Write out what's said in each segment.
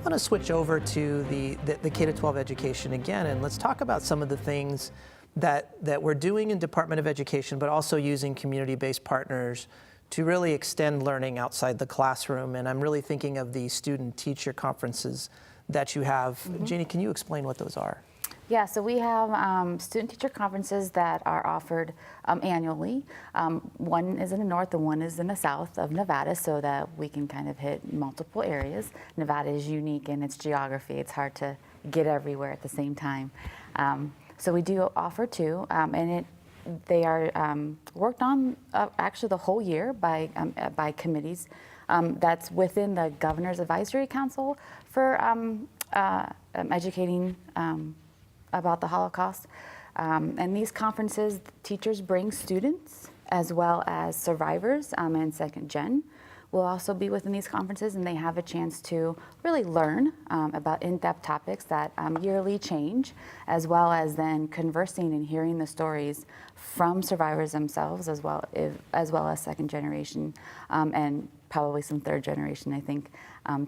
want to switch over to the K-12 education again, and let's talk about some of the things that we're doing in Department of Education, but also using community-based partners to really extend learning outside the classroom. And I'm really thinking of the student-teacher conferences that you have. Jeannie, can you explain what those are? Yeah, so we have student-teacher conferences that are offered annually. One is in the north and one is in the south of Nevada, so that we can kind of hit multiple areas. Nevada is unique in its geography. It's hard to get everywhere at the same time. So we do offer two, and they are worked on actually the whole year by committees. That's within the Governor's Advisory Council for educating about the Holocaust. And these conferences, teachers bring students as well as survivors and second gen will also be within these conferences, and they have a chance to really learn about in-depth topics that yearly change, as well as then conversing and hearing the stories from survivors themselves, as well as second generation and probably some third generation, I think,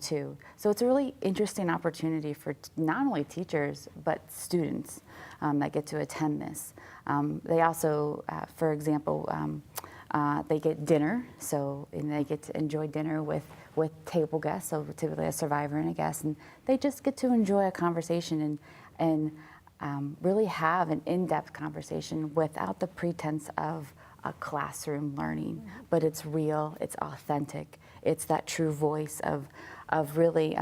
too. So it's a really interesting opportunity for not only teachers, but students that get to attend this. They also, for example, they get dinner, and they get to enjoy dinner with table guests, so typically a survivor and a guest, and they just get to enjoy a conversation and really have an in-depth conversation without the pretense of a classroom learning, but it's real, it's authentic, it's that true voice of really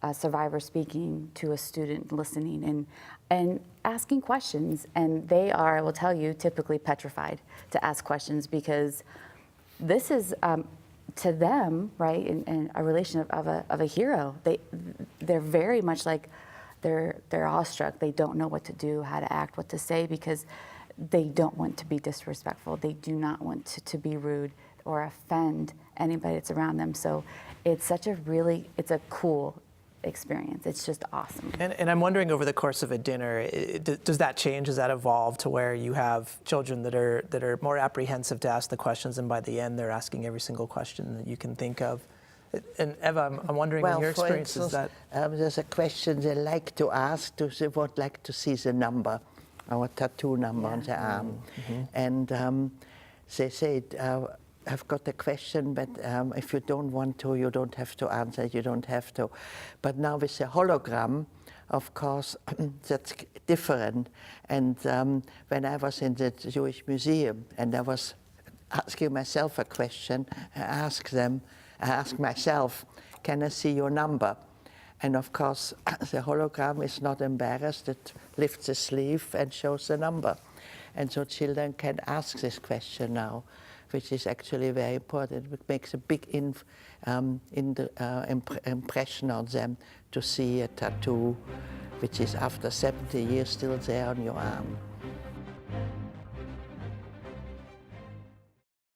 a survivor speaking to a student, listening and asking questions. And they are, I will tell you, typically petrified to ask questions, because this is to them, right, in a relation of a hero. They're very much like they're awestruck. They don't know what to do, how to act, what to say, because they don't want to be disrespectful. They do not want to be rude or offend anybody that's around them. So it's such it's a cool experience. It's just awesome. And I'm wondering, over the course of a dinner, does that change? Does that evolve to where you have children that are more apprehensive to ask the questions, and by the end they're asking every single question that you can think of? And Eva, I'm wondering, in your experience, is that... there's a question they like to ask, they would like to see the number, our tattoo number on the arm. And they say, I've got a question, but if you don't want to, you don't have to answer, you don't have to. But now with the hologram, of course, that's different. And when I was in the Jewish Museum and I was asking myself a question, I asked myself, can I see your number? And of course, the hologram is not embarrassed. It lifts the sleeve and shows the number. And so children can ask this question now, which is actually very important. It makes a big impression on them to see a tattoo, which is after 70 years still there on your arm.